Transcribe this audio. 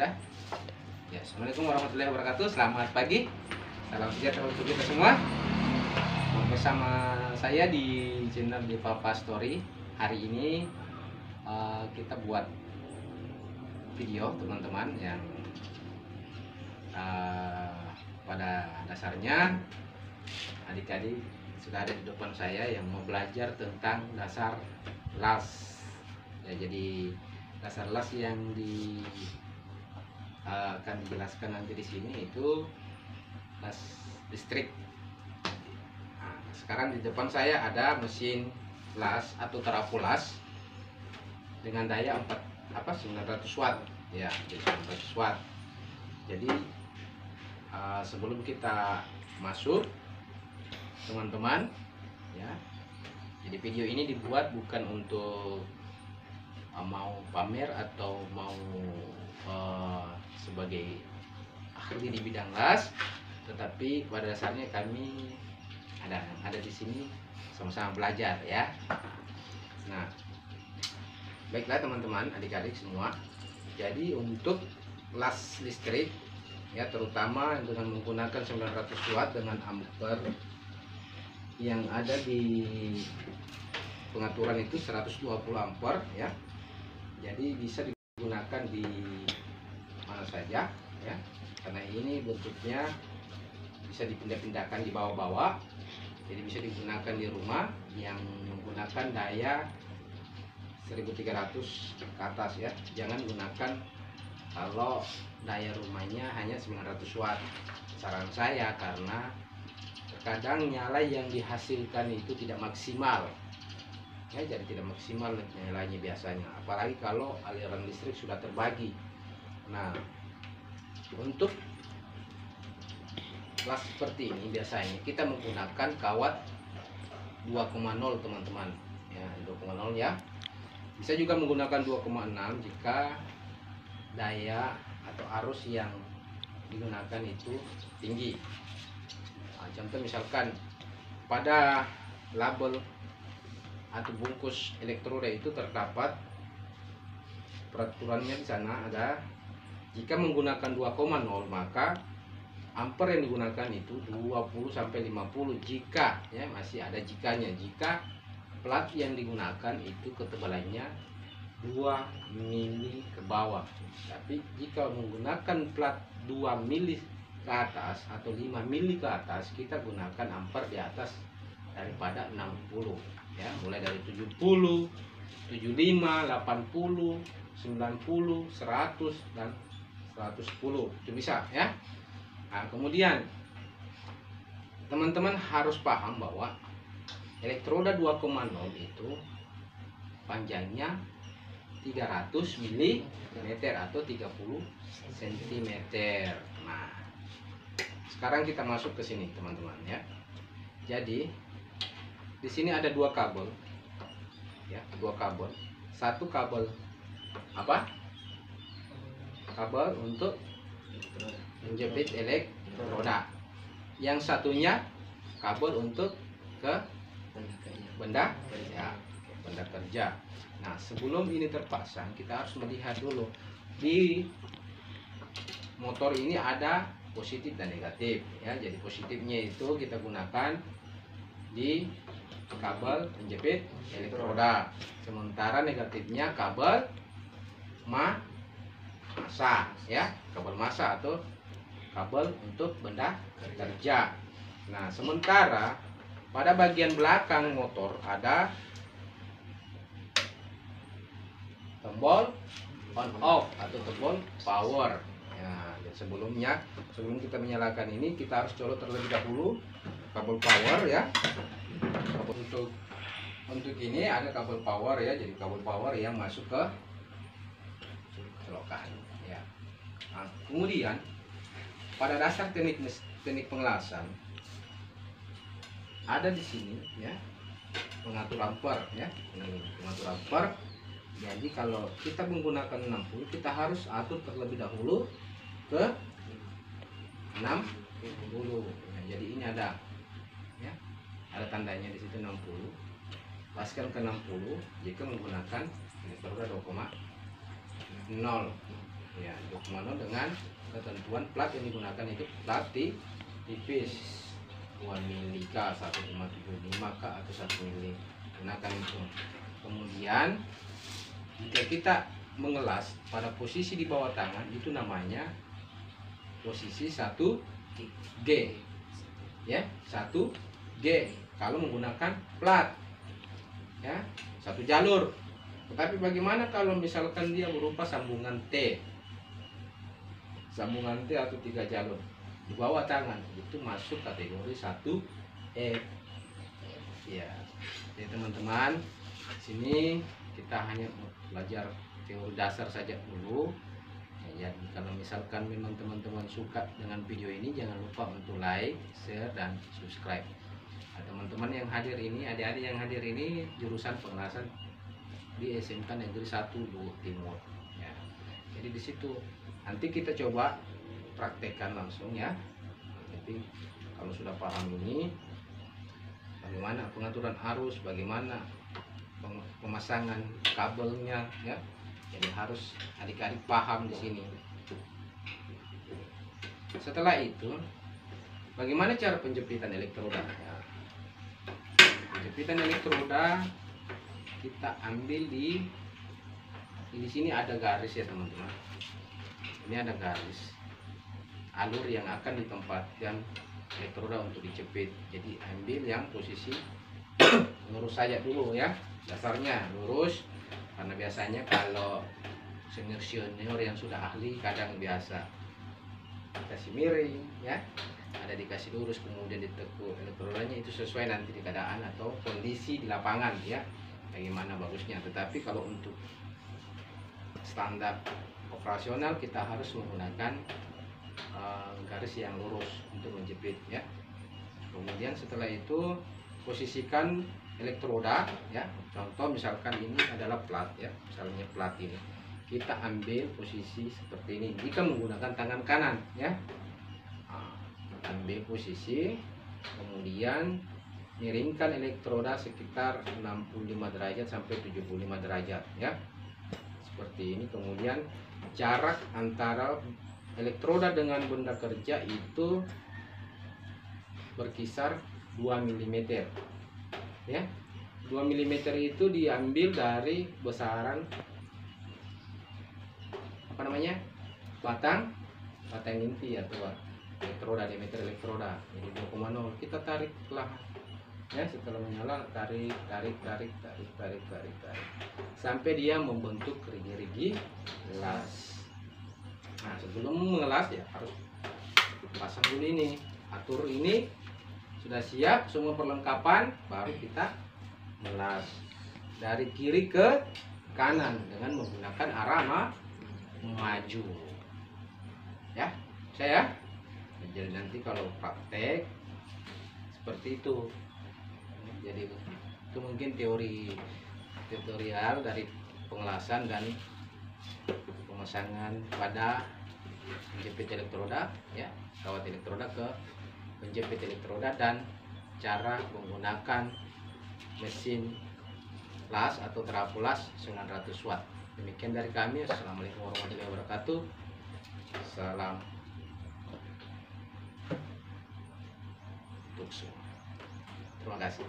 sudah. Ya, assalamualaikum warahmatullahi wabarakatuh. Selamat pagi, salam sejahtera untuk kita semua. Bersama saya di channel di Papa Story. Hari ini kita buat video teman-teman yang pada dasarnya adik-adik sudah ada di depan saya yang mau belajar tentang dasar las. Ya, jadi dasar las yang akan dijelaskan nanti di sini itu las listrik. Nah, sekarang di depan saya ada mesin las atau trafo las dengan daya 900 watt ya, jadi 900 watt. Jadi sebelum kita masuk teman-teman ya, jadi video ini dibuat bukan untuk mau pamer atau mau sebagai ahli di bidang las, tetapi pada dasarnya kami ada di sini sama-sama belajar ya. Nah, baiklah teman-teman, adik-adik semua. Jadi untuk las listrik ya, terutama dengan menggunakan 900 watt dengan ampere yang ada di pengaturan itu 120 ampere ya. Jadi bisa digunakan di mana saja ya, karena ini bentuknya bisa dipindah-pindahkan di bawah-bawah. Jadi bisa digunakan di rumah yang menggunakan daya 1300 ke atas ya. Jangan gunakan kalau daya rumahnya hanya 900 watt. Saran saya, karena terkadang nyala yang dihasilkan itu tidak maksimal ya, jadi tidak maksimal nyalanya biasanya, apalagi kalau aliran listrik sudah terbagi. Nah, untuk las seperti ini biasanya kita menggunakan kawat 2,0 teman-teman ya, 2,0 ya. Bisa juga menggunakan 2,6 jika daya atau arus yang digunakan itu tinggi. Nah, contoh misalkan pada label atau bungkus elektroda itu terdapat peraturannya di sana ada, jika menggunakan 2,0 maka ampere yang digunakan itu 20 sampai 50 jika ya, masih ada jikanya, jika plat yang digunakan itu ketebalannya 2 mili ke bawah. Tapi jika menggunakan plat 2 mili ke atas atau 5 mili ke atas, kita gunakan ampere di atas daripada 60 ya, mulai dari 70, 75, 80, 90, 100 dan 110 itu bisa ya. Nah, kemudian teman-teman harus paham bahwa elektroda 2,0 itu panjangnya 300 mm atau 30 cm. Nah, sekarang kita masuk ke sini teman-teman ya. Jadi di sini ada dua kabel ya, dua kabel. Satu kabel kabel untuk menjepit elektroda, yang satunya kabel untuk ke benda ya, benda kerja. Nah, sebelum ini terpasang kita harus melihat dulu di motor ini ada positif dan negatif ya. Jadi positifnya itu kita gunakan di kabel penjepit elektroda, sementara negatifnya kabel massa ya, kabel massa atau kabel untuk benda kerja. Nah, sementara pada bagian belakang motor ada tombol on off atau tombol power ya. Sebelum kita menyalakan ini, kita harus colok terlebih dahulu kabel power ya. Untuk ini ada kabel power ya, jadi kabel power yang masuk ke colokan ya. Nah, kemudian pada dasar teknik pengelasan ada di sini ya, pengatur ampere ya, ini pengatur ampere. Jadi kalau kita menggunakan 60, kita harus atur terlebih dahulu ke 60 ya. Jadi ini ada ya, ada tandanya di situ 60. Paskan ke 60 jika menggunakan elektroda 2,0. Ya, jok manual dengan ketentuan plat yang digunakan itu plat tipis 2 mili K, 1,75 K atau 1 mili, gunakan itu. Kemudian jika kita mengelas pada posisi di bawah tangan, itu namanya posisi 1G, ya, 1G kalau menggunakan plat, ya, 1 jalur. Tetapi bagaimana kalau misalkan dia berupa sambungan T atau 3 jalur di bawah tangan, itu masuk kategori 1E. Ya, jadi teman-teman, sini kita hanya belajar teori dasar saja dulu. Ya, jadi kalau misalkan memang teman-teman suka dengan video ini, jangan lupa untuk like, share, dan subscribe. Nah, teman-teman yang hadir ini, adik-adik yang hadir ini jurusan pengelasan di SMK Negeri 1 Luwu Timur. Ya, jadi di situ nanti kita coba praktekkan langsung ya. Jadi kalau sudah paham ini, bagaimana pengaturan arus, bagaimana pemasangan kabelnya, ya. Jadi harus adik-adik paham di sini. Setelah itu, bagaimana cara penjepitan elektroda? Ya. Penjepitan elektroda kita ambil di sini ada garis ya teman-teman. Ini ada garis alur yang akan ditempatkan elektroda untuk dijepit. Jadi ambil yang posisi lurus saja dulu ya, dasarnya lurus, karena biasanya kalau senior yang sudah ahli kadang biasa dikasih miring ya, ada dikasih lurus, kemudian ditekuk elektrodanya. Itu sesuai nanti di keadaan atau kondisi di lapangan ya, bagaimana bagusnya. Tetapi kalau untuk standar operasional kita harus menggunakan garis yang lurus untuk menjepit ya. Kemudian setelah itu posisikan elektroda ya. Contoh misalkan ini adalah plat ya, misalnya plat ini kita ambil posisi seperti ini jika menggunakan tangan kanan ya. Ambil posisi, kemudian miringkan elektroda sekitar 65 derajat sampai 75 derajat ya, seperti ini. Kemudian jarak antara elektroda dengan benda kerja itu berkisar 2 mm ya. 2 mm itu diambil dari besaran batang inti atau elektroda, diameter elektroda. Jadi 2,0 kita tarik perlahan ya. Setelah menyala tarik sampai dia membentuk gerigi las. Nah, sebelum mengelas ya harus pasang dulu ini, atur ini. Sudah siap semua perlengkapan, baru kita melas dari kiri ke kanan dengan menggunakan arah maju ya. Jadi nanti kalau praktek seperti itu. Jadi itu mungkin teori tutorial dari pengelasan dan pemasangan pada penjepit elektroda ya, kawat elektroda ke penjepit elektroda, dan cara menggunakan mesin las atau trafo las 900 watt. Demikian dari kami. Assalamualaikum warahmatullahi wabarakatuh. Salam untuk semua. Terima kasih.